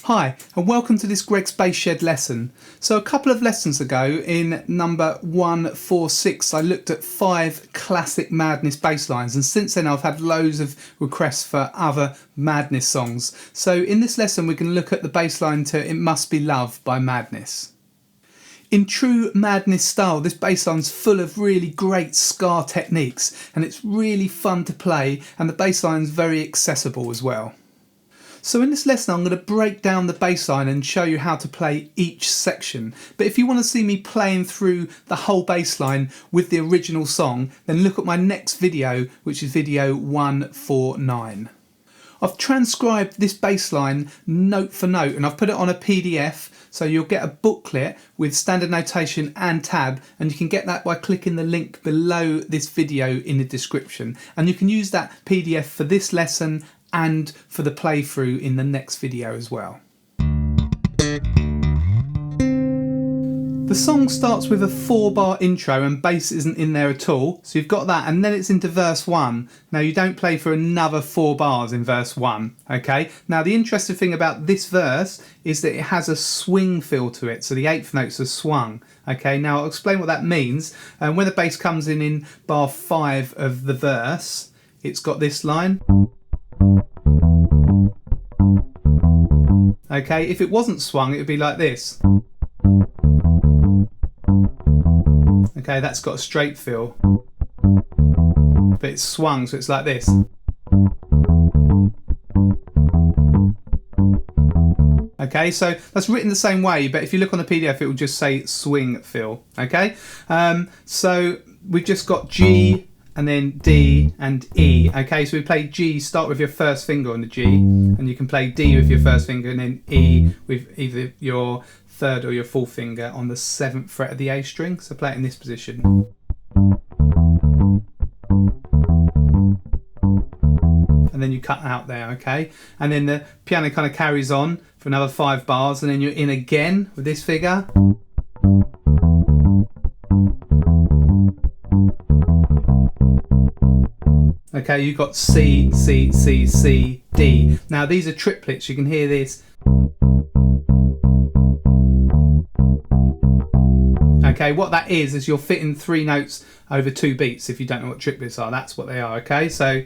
Hi, and welcome to this Greg's Bass Shed lesson. So a couple of lessons ago in number 146 I looked at 5 classic Madness bass lines, and since then I've had loads of requests for other Madness songs. So in this lesson we can look at the bass line to It Must Be Love by Madness. In true Madness style, this bass line's full of really great ska techniques and it's really fun to play, and the bass line's very accessible as well. So in this lesson I'm going to break down the bass line and show you how to play each section. But if you want to see me playing through the whole bass line with the original song, then look at my next video, which is video 149. I've transcribed this bass line note for note and I've put it on a PDF, so you'll get a booklet with standard notation and tab, and you can get that by clicking the link below this video in the description, and you can use that PDF for this lesson and for the playthrough in the next video as well. The song starts with a 4-bar intro and bass isn't in there at all, so you've got that, and then it's into verse 1. Now you don't play for another 4 bars in verse 1, okay? Now the interesting thing about this verse is that it has a swing feel to it, so the 8th notes are swung, okay? Now I'll explain what that means. When the bass comes in bar 5 of the verse, it's got this line. Okay, if it wasn't swung it would be like this. Okay, that's got a straight feel, but it's swung, so it's like this. Okay, so that's written the same way, but if you look on the PDF it will just say swing feel. Okay, so we've just got G and then D and E. Okay, so we play G, start with your first finger on the G, and you can play D with your first finger, and then E with either your third or your fourth finger on the 7th fret of the A string. So play it in this position. And then you cut out there, okay? And then the piano kind of carries on for another 5 bars, and then you're in again with this figure. Okay, you've got C, C, C, C, D. Now these are triplets, you can hear this. Okay, what that is you're fitting 3 notes over 2 beats. If you don't know what triplets are, that's what they are, okay? So,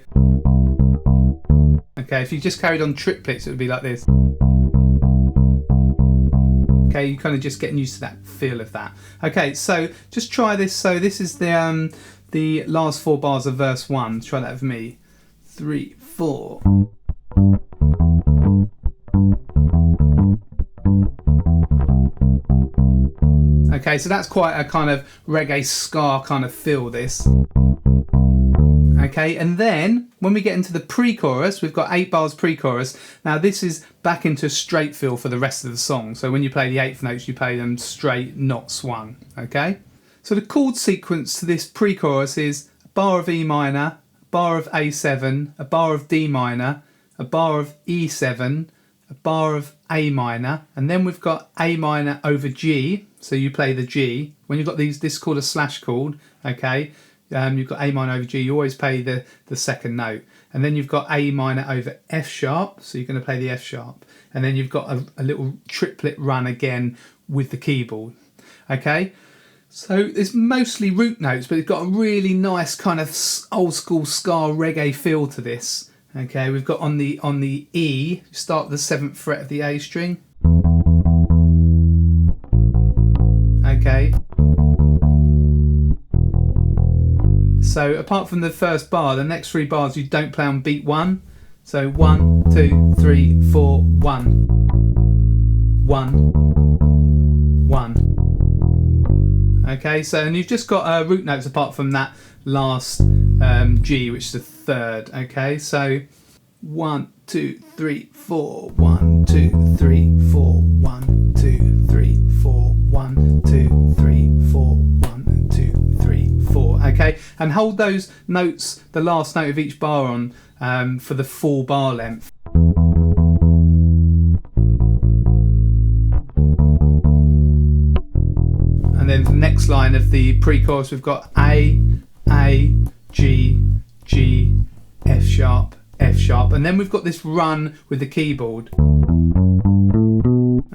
okay, if you just carried on triplets, it would be like this. Okay, you're kind of just getting used to that feel of that. Okay, so just try this. So this is the last 4 bars of verse 1. Try that with me. 3, 4. Okay, so that's quite a kind of reggae ska kind of feel, this. Okay, and then when we get into the pre-chorus, we've got 8 bars pre-chorus. Now this is back into a straight feel for the rest of the song. So when you play the 8th notes, you play them straight, not swung. Okay? So the chord sequence to this pre-chorus is a bar of E minor, a bar of A7, a bar of D minor, a bar of E7, a bar of A minor, and then we've got A minor over G, so you play the G. When you've got this is called a slash chord, okay? You've got A minor over G, you always play the second note. And then you've got A minor over F sharp, so you're going to play the F sharp. And then you've got a little triplet run again with the keyboard, okay? So it's mostly root notes, but it's got a really nice kind of old school ska reggae feel to this. Okay, we've got on the E, start the 7th fret of the A string. Okay. So apart from the first bar, the next 3 bars you don't play on beat 1. So 1, 2, 3, 4, 1. 1, 1. Okay, so and you've just got root notes apart from that last G, which is the 3rd. Okay, so 1, 2, 3, 4, 1, 2, 3, 4, 1, 2, 3, 4, 1, 2, 3, 4, 1, 2, 3, 4. Okay, and hold those notes, the last note of each bar on for the full bar length. And then the next line of the pre-chorus we've got A, G, G, F sharp, F sharp, and then we've got this run with the keyboard.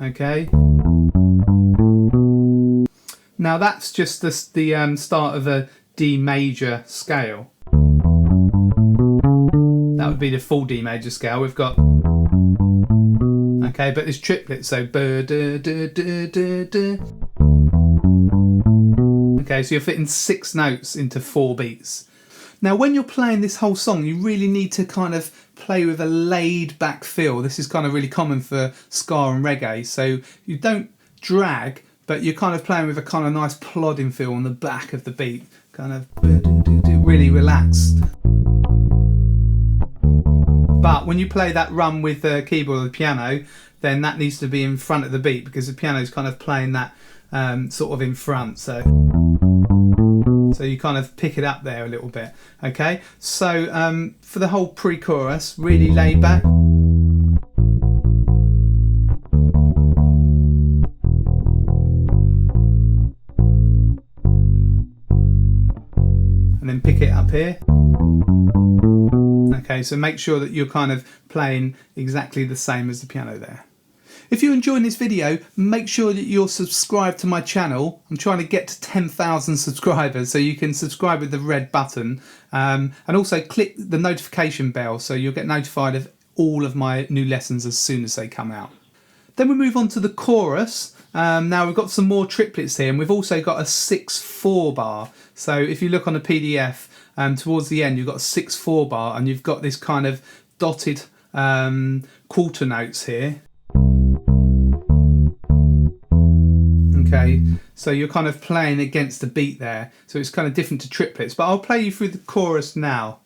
Okay. Now that's just the start of a D major scale. That would be the full D major scale. We've got, okay, but there's triplets, so ba da da da da da. Okay, so you're fitting 6 notes into 4 beats. Now when you're playing this whole song, you really need to kind of play with a laid back feel. This is kind of really common for ska and reggae, so you don't drag, but you're kind of playing with a kind of nice plodding feel on the back of the beat, kind of really relaxed. But when you play that run with the keyboard or the piano, then that needs to be in front of the beat, because the piano is kind of playing that sort of in front. So you kind of pick it up there a little bit. Okay, so for the whole pre-chorus, really laid back. And then pick it up here. Okay, so make sure that you're kind of playing exactly the same as the piano there. If you're enjoying this video, make sure that you're subscribed to my channel. I'm trying to get to 10,000 subscribers, so you can subscribe with the red button, and also click the notification bell so you'll get notified of all of my new lessons as soon as they come out. Then we move on to the chorus. Now we've got some more triplets here, and we've also got a 6/4 bar. So if you look on the PDF, towards the end you've got a 6/4 bar, and you've got this kind of dotted quarter notes here. Okay, so you're kind of playing against the beat there, so it's kind of different to triplets, but I'll play you through the chorus now.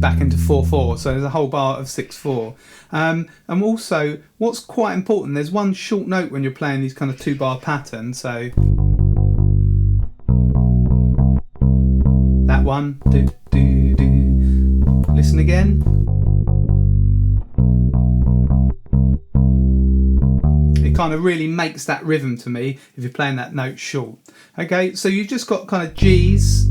Back into 4/4, so there's a whole bar of 6/4, and also what's quite important, there's one short note when you're playing these kind of 2-bar patterns, so that one, do do do. Listen again. It kind of really makes that rhythm to me if you're playing that note short. Okay, so you've just got kind of G's,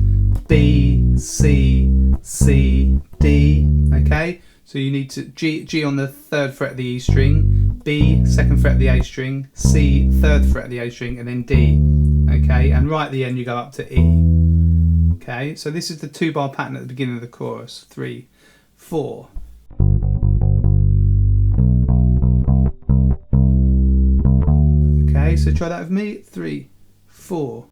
B, C, C, D. Okay, so you need to G on the 3rd fret of the E string, B 2nd fret of the A string, C 3rd fret of the A string, and then D. Okay, and right at the end you go up to E. Okay, so this is the 2-bar pattern at the beginning of the chorus. 3, 4. Okay, so try that with me. 3, 4.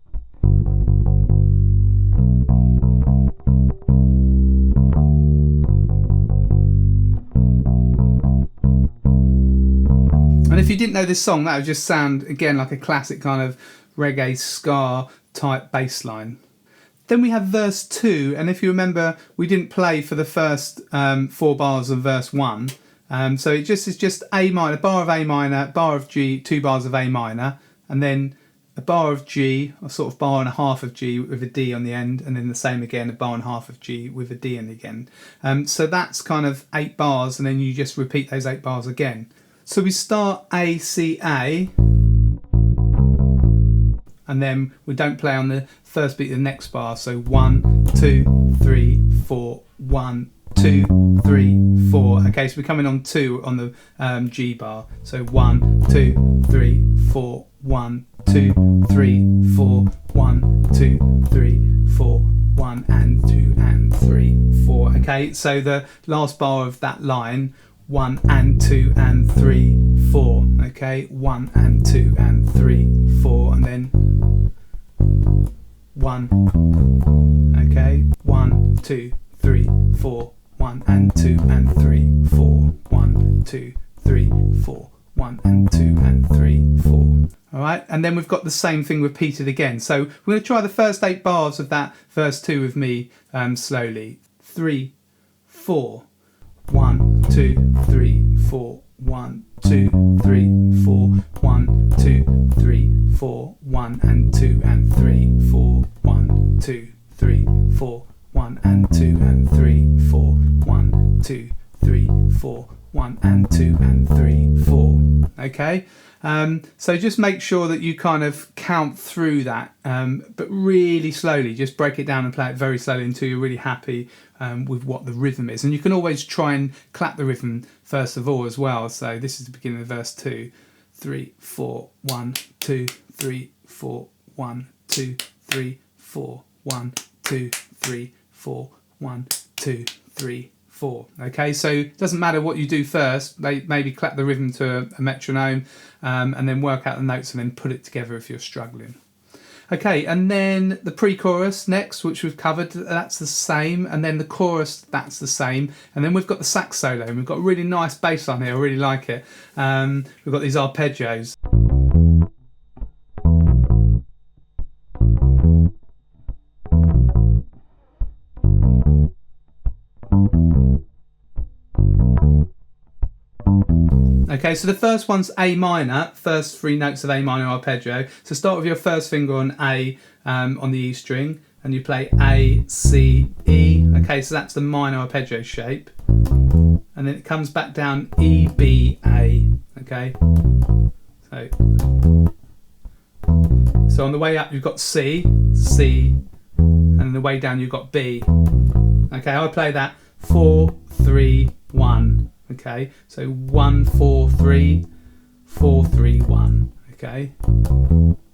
And if you didn't know this song, that would just sound again like a classic kind of reggae ska type bass line. Then we have verse 2, and if you remember, we didn't play for the first 4 bars of verse 1. So it just is just A minor, bar of A minor, bar of G, 2 bars of A minor, and then a bar of G, a sort of bar and a half of G with a D on the end, and then the same again, a bar and a half of G with a D on the end. So that's kind of 8 bars, and then you just repeat those 8 bars again. So we start A, C, A, and then we don't play on the first beat of the next bar. So 1, 2, 3, 4, 1, 2, 3, 4. Okay, so we're coming on 2 on the G bar. So 1, 2, 3, 4, 1, 2, 3, 4, 1, 2, 3, 4, 1 and 2 and 3, 4. Okay, so the last bar of that line, 1 and 2 and 3, 4. Okay, 1 and 2 and 3, 4, and then 1. Okay, 1, 2, 3, 4, 1 and 2 and 3, 4, 1, 2, 3, 4, 1 and 2 and 3, 4. All right, and then we've got the same thing repeated again. So we're going to try the first 8 bars of that verse 2 with me slowly. 3, 4. 1, 2, 3, 4, 1, 2, 3, 4, 1, 2, 3, 4, 1 and 2 and 3, 4, 1, 2, 3, 4, 1 and 2 and 3, 4, 1, 2, 3, 4, 1 and 2 and 3, 4. Okay, So just make sure that you kind of count through that, but really slowly. Just break it down and play it very slowly until you're really happy with what the rhythm is. And you can always try and clap the rhythm first of all as well. So this is the beginning of verse 2, 3, 4, 1, 2, 3, 4, 1, 2, 3, 4, 1, 2, 3, 4, 1, 2, 3, 4. Okay, so it doesn't matter what you do first. Maybe clap the rhythm to a metronome, and then work out the notes and then put it together if you're struggling. Okay, and then the pre-chorus next, which we've covered, that's the same, and then the chorus, that's the same, and then we've got the sax solo, and we've got a really nice bass line here. I really like it. We've got these arpeggios. Okay, so the first one's A minor, first 3 notes of A minor arpeggio. So start with your first finger on A on the E string, and you play A, C, E. Okay, so that's the minor arpeggio shape. And then it comes back down E, B, A. Okay, so on the way up you've got C, C, and on the way down you've got B. Okay, I play that 4, 3, 1. Okay, so 1, 4, 3, 4, 3, 1. Okay,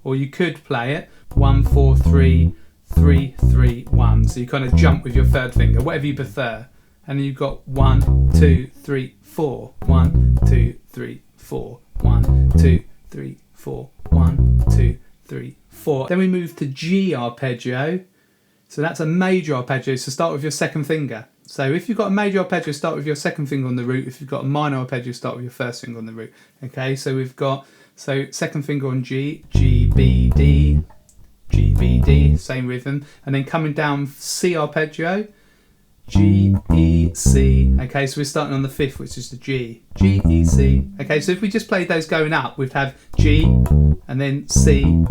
or you could play it 1, 4, 3, 3, 3, 1. So you kind of jump with your third finger, whatever you prefer, and then you've got 1, 2, 3, 4, 1, 2, 3, 4, 1, 2, 3, 4, 1, 2, 3, 4. Then we move to G arpeggio. So that's a major arpeggio. So start with your second finger. So if you've got a major arpeggio, start with your second finger on the root. If you've got a minor arpeggio, start with your first finger on the root. Okay, so we've got, so second finger on G, G, B, D, G, B, D, same rhythm. And then coming down C arpeggio, G, E, C. Okay, so we're starting on the fifth, which is the G, G, E, C. Okay, so if we just played those going up, we'd have G and then C.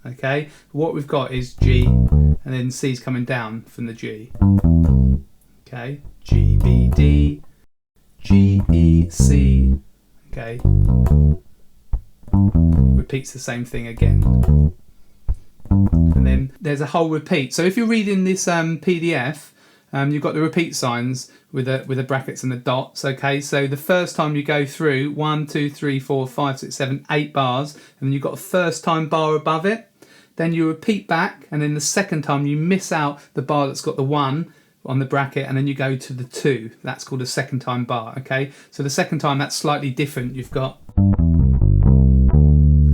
Okay, what we've got is G and then C's coming down from the G. Okay, G, B, D, G, E, C. Okay, repeats the same thing again. And then there's a whole repeat. So if you're reading this PDF, you've got the repeat signs with the brackets and the dots. Okay, so the first time you go through 1, 2, 3, 4, 5, 6, 7, 8 bars, and then you've got a first time bar above it. Then you repeat back, and then the second time you miss out the bar that's got the 1 on the bracket, and then you go to the 2. That's called a second time bar. Okay, so the second time that's slightly different. You've got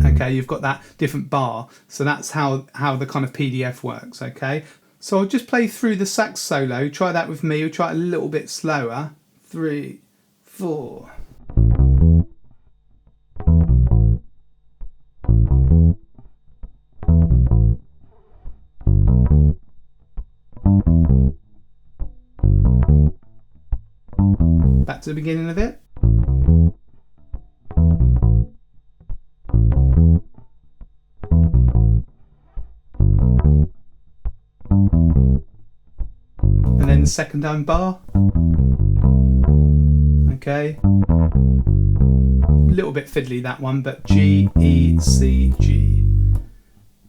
that different bar. So that's how the kind of PDF works. Okay, so I'll just play through the sax solo. Try that with me. We'll try it a little bit slower. 3, 4. Back to the beginning of it. And then the second time bar. Okay. A little bit fiddly that one, but G, E, C, G.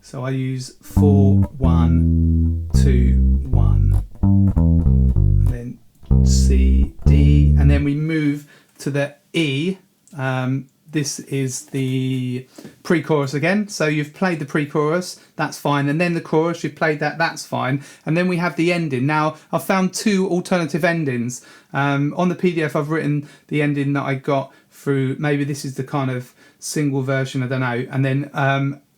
So I use 4, 1, 2, 1. And then C, D, and then we move to the E. This is the pre-chorus again. So you've played the pre-chorus, that's fine, and then the chorus, you've played that, that's fine, and then we have the ending. Now I've found 2 alternative endings. On the PDF I've written the ending that I got through, maybe this is the kind of single version, I don't know, and then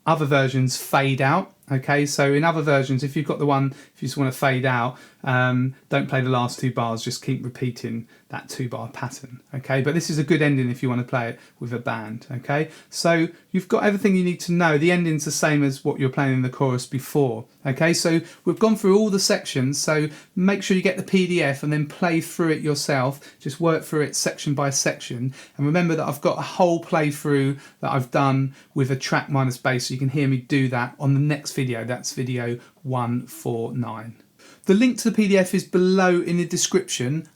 other versions fade out. Okay, so in other versions, if you've got the one, if you just want to fade out, don't play the last 2 bars, just keep repeating that 2-bar pattern. Okay, but this is a good ending if you want to play it with a band. Okay, so you've got everything you need to know. The ending's the same as what you're playing in the chorus before. Okay, so we've gone through all the sections, so make sure you get the PDF and then play through it yourself. Just work through it section by section, and remember that I've got a whole playthrough that I've done with a track minus bass, so you can hear me do that on the next video. That's video 149. The link to the PDF is below in the description,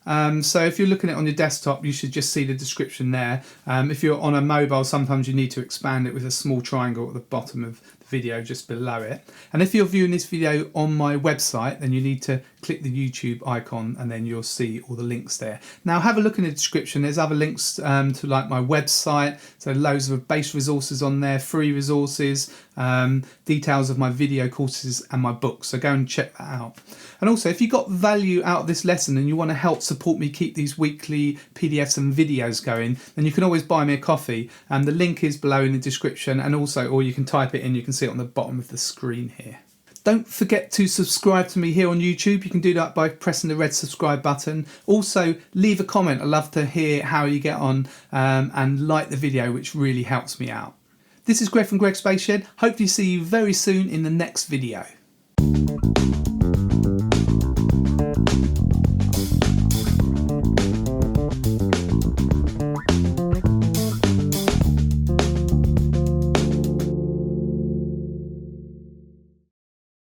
so if you're looking at it on your desktop, you should just see the description there. If you're on a mobile, sometimes you need to expand it with a small triangle at the bottom of the video just below it. And if you're viewing this video on my website, then you need to click the YouTube icon and then you'll see all the links there. Now have a look in the description, there's other links to like my website, so loads of bass resources on there, free resources, details of my video courses and my books, so go and check that out. And also, if you got value out of this lesson and you want to help support me keep these weekly PDFs and videos going, then you can always buy me a coffee. The link is below in the description, and also, or you can type it in, you can see it on the bottom of the screen here. Don't forget to subscribe to me here on YouTube. You can do that by pressing the red subscribe button. Also, leave a comment. I'd love to hear how you get on, and like the video, which really helps me out. This is Greg from Greg's Space Shed. Hopefully see you very soon in the next video.